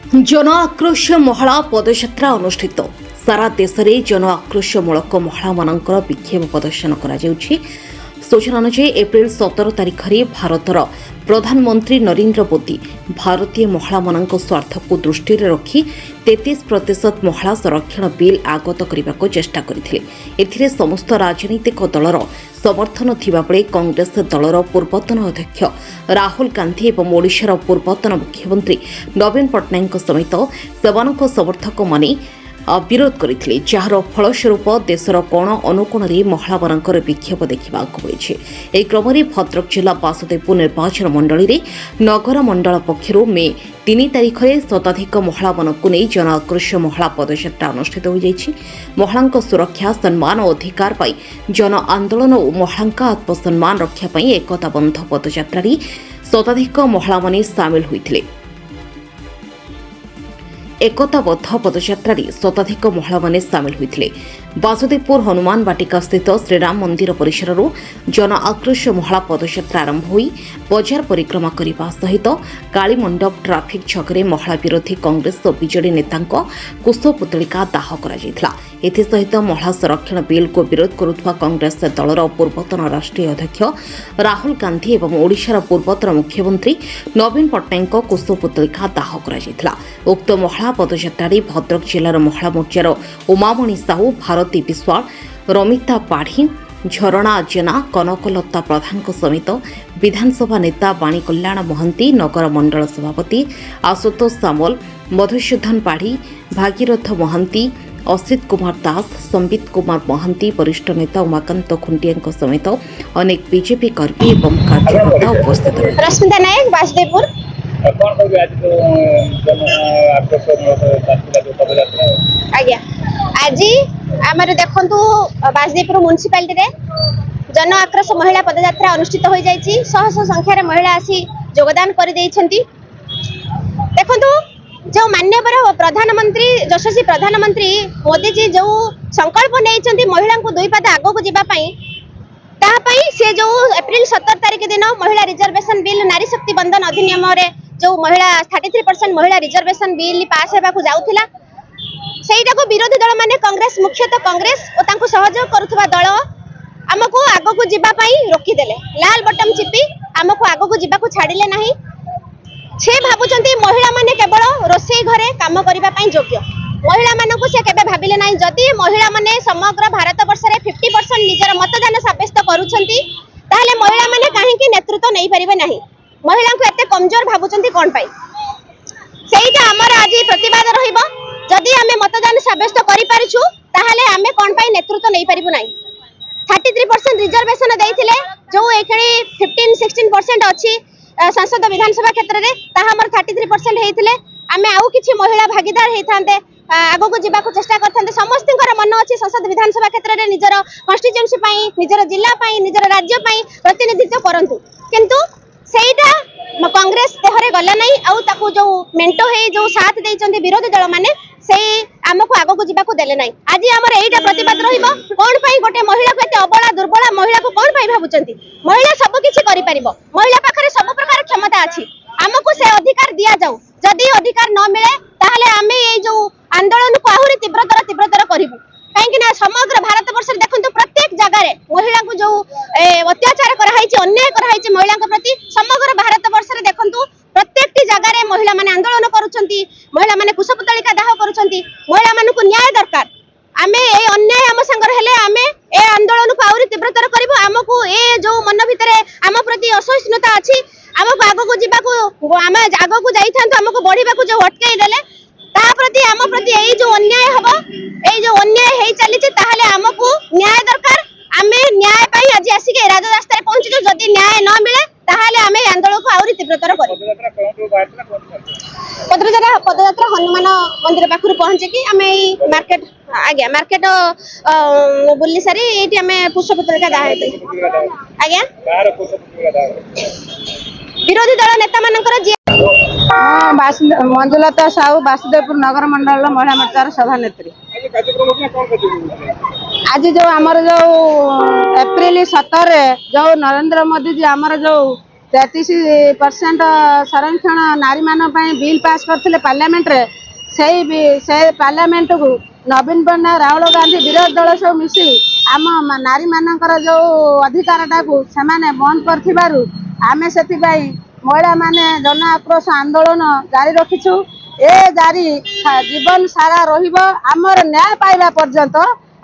जन आक्रोश महिला पदयात्रा अनुष्ठित सारा देश में जन आक्रोशमूलक महिला मानकर विक्षोभ प्रदर्शन करा जाउछि। सूचना अनुसार एप्रिल 17 तारिख में भारतर प्रधानमंत्री नरेंद्र मोदी भारतीय महिला मानक स्वार्थ को दृष्टि रखी 33% महिला संरक्षण बिल आगत करने को चेष्टा करथिले। एथिरे समस्त राजनीतिक दलर समर्थन थिबा बेले कांग्रेस दलर पूर्वतन अध्यक्ष राहुल गांधी और ओडिशार पूर्वतन मुख्यमंत्री नवीन पट्टनायक समेत सेमानक समर्थक माने विरोध करथिले, जार फलस्वरूप देशर कोण अनुकोण महिला मानकर विक्षोभ देखा मिली। एक क्रम में भद्रक जिला बासुदेवपुर निर्वाचन मंडल में नगर मंडल पक्षर मे 3 तारिख में शताधिक महिला मानक नहीं जन आक्रोश महिला पदयात्रा अनुष्ठित हो जाइछि। महिला सुरक्षा सम्मान और अधिकार पाई जन आंदोलन और महिला आत्मसम्मान रक्षा पाई एकता बंध पदयात्रा शताधिक महिला माने सामिल होइथिले। एकताबद्ध पदयात्रा शताधिक महिला माने सामिल होइथिले। बासुदेवपुर हनुमान बाटिका स्थित श्रीराम मंदिर परिसर जन आक्रोश महिला पदयात्रा आरंभ होई बजार परिक्रमा करने सहित कालीमंडप ट्राफिक छकरे महिला विरोधी कांग्रेस और बीजेडी नेतांक कुश पुतलिका दाह करा जायथिला। एथिसहित महिला संरक्षण बिल को विरोध करुवा कांग्रेस दलर पूर्वतन राष्ट्रीय अध्यक्ष राहुल गांधी और ओडिशार पूर्वतन मुख्यमंत्री नवीन पट्टनायक कुश पुतलिका दाह करा जायथिला। उक्त महिला पदयात्रा भद्रक जिलार महिला मोर्चार उमामणि साहू, भारती विश्वाल, रमिता पाढ़ी, झरणा जेना, कनकलता प्रधान समेत विधानसभा नेता वाणी कल्याण महंती, नगर मंडल सभापति आशुतोष सामल, मधुसूदन पाढ़ी, भागीरथ महंती, असित कुमार दास, संबित कुमार महंती, वरिष्ठ नेता उमाकांत खुंटिया समेत अनेक बीजेपी कर्मी और कार्यकर्ता उपस्थित रहे। रश्मिता नायक, बासुदेवपुर। आज्ञा आज आमर देखु बासुदेवपुर म्युनिसिपालिटी रे जन आक्रोश महिला पदयात्रा अनुष्ठित हो जाइछि। शह शह संख्यार महिला आसी योगदान कर देइछन्ति। देखु जो माननीय प्रधानमंत्री यशस्वी प्रधानमंत्री मोदी जी जो संकल्प नहीं महिला को दुई पाद आगो को जीवाई से जो एप्रिल 17 तारिख दिन महिला रिजर्वेशन बिल नारी शक्ति बंधन अधिनियम रे जो महिला 33% महिला रिजर्वेशन बिल पास होगा जाऊला को विरोधी दल माने कांग्रेस मुख्यतः कांग्रेस और तांको सहयोग करुवा दल आमको आगो को जीवाई रोकीदेले। लाल बटन चिपी आमको आगो को जीवा छाड़िले नहीं। से भावुंट महिला माने केवल रोषे घरे काम करने योग्य महिला मानक से केबे भाविले नहीं। जदि महिला माने समग्र भारत वर्ष रे 50% निजर मतदान सब्यस्त करूछंती ताहले महिला माने काहेकि नेतृत्व नहीं परिबे नहीं। महिला को एते कमजोर भावुछंती कोन पाई सेईटा हमर आज प्रतिवाद रहिबो। जदि हमें मतदान सब्यस्त करि पारिछु ताहले हमें कोन पाई नेतृत्व नहीं परिबु नहीं। 33% रिजर्वेशन देइथिले जो एखणी 15-16% अछि संसद विधानसभा क्षेत्र रे ताहा हमर 33% हेइथिले आमे आउ किछि महिला भागीदार हेइथांते आगो को जीवा चेष्टा करते। समस्त मन अच्छी संसद विधानसभा क्षेत्र में निजर कन्स्टिट्यूएंसी निजर जिला निजर राज्य प्रतिनिधित्व करंतु किंतु सेटा कांग्रेस देहरे गला नहीं। आउ ताकू जो मेंटो है जो साथ देइचंती विरोधी दल माने से आमको आगो को जीवा देले नहीं। आज आमर एटा प्रतिवाद रहिबो कोन पई गोटे महिला को एते अबला दुर्बला महिला को कोन पई भाबुचंती। महिला सब किछि करि परिबो। महिला पाखरे सब प्रकार क्षमता अछि। आमको से अधिकार दिया जाऊ। जदि अधिकार न मिले ताहले आमे ए जो आंदोलन को आहुरी तीव्रतर करिबु। काहेकि ना समग्र भारत वर्ष देखंतु प्रत्येक जगह रे महिला को जो अत्याचार कराइछि अन्याय कराइछि महिला के प्रति समग्र भारत वर्ष रे देखंतु प्रत्येक जगह रे महिला माने आंदोलन करूछंती। महिला माने कुशपुतलिका दाह करूछंती। महिला माने को न्याय दरकार। आमे ए अन्याय हम संगर हेले आमे ए आंदोलन को आहुरी तीव्रतर करिबु। हमको ए जो मन भितरे हम प्रति असहिष्णुता अछि हमको आगो को जीवा को आम आगो को जाइथांतु हमको बढ़िबा को जो अटकाई देले ता प्रति आम प्रति ए जो अन्याय हबो ए जो अन्याय हेई चलीछि ताहले हमको न्याय दरकार। आमे न्याय पाई आज आसिके राज रास्ता रे पहुंचि जदि न्याय न मिले ताहले आमे आंदोलन को आउरी तीव्रतर करू। पदयात्रा हनुमान मंदिर पाखरु पहुंचे कि आमे मार्केट आज्ञा मार्केट बुल्ली सारी एठी आमे पुष्पपुतलिका दाह हेतै आज्ञा विरोधी दल नेता मानकर जे मंजुलता साहू बासुदेवपुर नगर मंडल महिला मोर्चार सभानेत्री। आज जो आमर जो एप्रिल 17 जो नरेंद्र मोदी जी आमर जो 33% ସଂରକ୍ଷଣ ନାରୀମାନଙ୍କ ପାଇଁ ବିଲ୍ ପାସ୍ କରିଥିଲେ ପାର୍ଲାମେଣ୍ଟରେ। ସେ ପାର୍ଲାମେଣ୍ଟକୁ ନବୀନ ପଟ୍ଟନାୟକ ରାହୁଲ ଗାନ୍ଧୀ ବିରୋଧୀ ଦଳ ସବୁ ମିଶି ଆମ ନାରୀମାନଙ୍କର ଯେଉଁ ଅଧିକାରଟାକୁ ସେମାନେ ବନ୍ଦ କରିଥିବାରୁ ଆମେ ସେଥିପାଇଁ ମହିଳାମାନେ ଜନ ଆକ୍ରୋଶ ଆନ୍ଦୋଳନ ଜାରି ରଖିଛୁ। ଏ ଜାରି ଜୀବନ ସାରା ରହିବ। ଆମର ନ୍ୟାୟ ପାଇବା ପର୍ଯ୍ୟନ୍ତ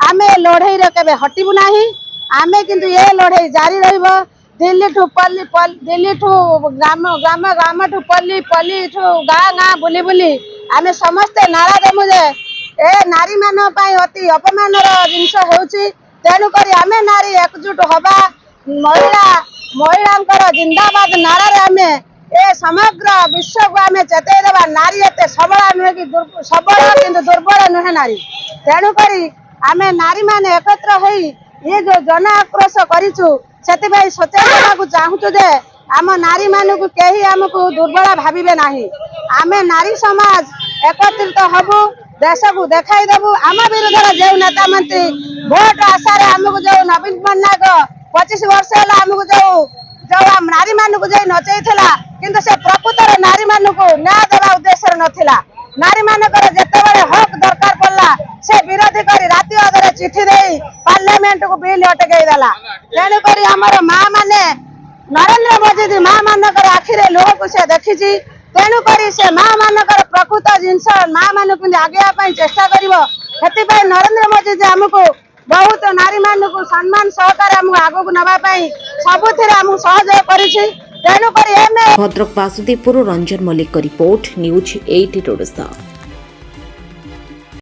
ଆମେ ଲଢ଼େଇରେ କେବେ ହଟିବୁ ନାହିଁ। ଆମେ କିନ୍ତୁ ଏ ଲଢ଼େଇ ଜାରି ରହିବ। ଦିଲ୍ଲୀଠୁ ଦିଲ୍ଲୀଠୁ ଗ୍ରାମ ଗ୍ରାମଠୁ ପଲ୍ଲୀଠୁ ଗାଁ ବୁଲି ବୁଲି ଆମେ ସମସ୍ତେ ନାରା ଦେମୁ ଯେ ଏ ନାରୀମାନଙ୍କ ପାଇଁ ଅତି ଅପମାନର ଜିନିଷ ହେଉଛି। ତେଣୁକରି ଆମେ ନାରୀ ଏକଜୁଟ ହବା। ମହିଳାଙ୍କର ଜିନ୍ଦାବାଦ ନାରାରେ ଆମେ ଏ ସମଗ୍ର ବିଶ୍ୱକୁ ଆମେ ଚେତେଇ ଦେବା। ନାରୀ ଏତେ ସବଳ ନୁହେଁ କି ସବଳ କିନ୍ତୁ ଦୁର୍ବଳ ନୁହେଁ ନାରୀ। ତେଣୁକରି ଆମେ ନାରୀମାନେ ଏକତ୍ର ହୋଇ ଏ ଯେଉଁ ଜନ ଆକ୍ରୋଶ କରିଛୁ ସେଥିପାଇଁ ସଚେତ ହେବାକୁ ଚାହୁଁଛୁ ଯେ ଆମ ନାରୀମାନଙ୍କୁ କେହି ଆମକୁ ଦୁର୍ବଳ ଭାବିବେ ନାହିଁ। ଆମେ ନାରୀ ସମାଜ ଏକତ୍ରିତ ହବୁ, ଦେଶକୁ ଦେଖାଇ ଦେବୁ। ଆମ ବିରୁଦ୍ଧରେ ଯେଉଁ ନେତା ମନ୍ତ୍ରୀ ଭୋଟ ଆଶାରେ ଆମକୁ ଯେଉଁ ନବୀନ ପଟ୍ଟନାୟକ 25 ବର୍ଷ ହେଲା ଆମକୁ ଯେଉଁ ନାରୀମାନଙ୍କୁ ଯାଇ ନଚେଇଥିଲା, କିନ୍ତୁ ସେ ପ୍ରକୃତରେ ନାରୀମାନଙ୍କୁ ନ୍ୟାୟ ଦେବା ଉଦ୍ଦେଶ୍ୟରେ ନଥିଲା। ନାରୀମାନଙ୍କର ଯେତେବେଳେ ହକ୍ ଦରକାର ପଡ଼ିଲା ସେ ବିରୋଧୀ କରି ରାତି ଅଧରେ ଚିଠି ଦେଇ ପାର୍ଲାମେଣ୍ଟକୁ ବିଲ୍ ଅଟକେଇ ଦେଲା। ତେଣୁକରି ଆମର ମା ମାନେ ନରେନ୍ଦ୍ର ମୋଦି ମା ମାନଙ୍କର ଆଖିରେ ଲୁହକୁ ସେ ଦେଖିଛି। ତେଣୁକରି ସେ ମା ମାନଙ୍କର ପ୍ରକୃତ ଜିନିଷ ମା ମାନଙ୍କୁ ଆଗେଇବା ପାଇଁ ଚେଷ୍ଟା କରିବ। ସେଥିପାଇଁ ନରେନ୍ଦ୍ର ମୋଦି ଆମକୁ ବହୁତ ନାରୀମାନଙ୍କୁ ସମ୍ମାନ ସହକାରେ ଆମକୁ ଆଗକୁ ନେବା ପାଇଁ ସବୁଥିରେ ଆମକୁ ସହଯୋଗ କରିଛି। ତେଣୁକରି ଭଦ୍ରକ ବାସୁଦେବପୁର ରଞ୍ଜନ ମଲ୍ଲିକ ରିପୋର୍ଟ, ନ୍ୟୁଜ୍ 8 ଓଡ଼ିଶା।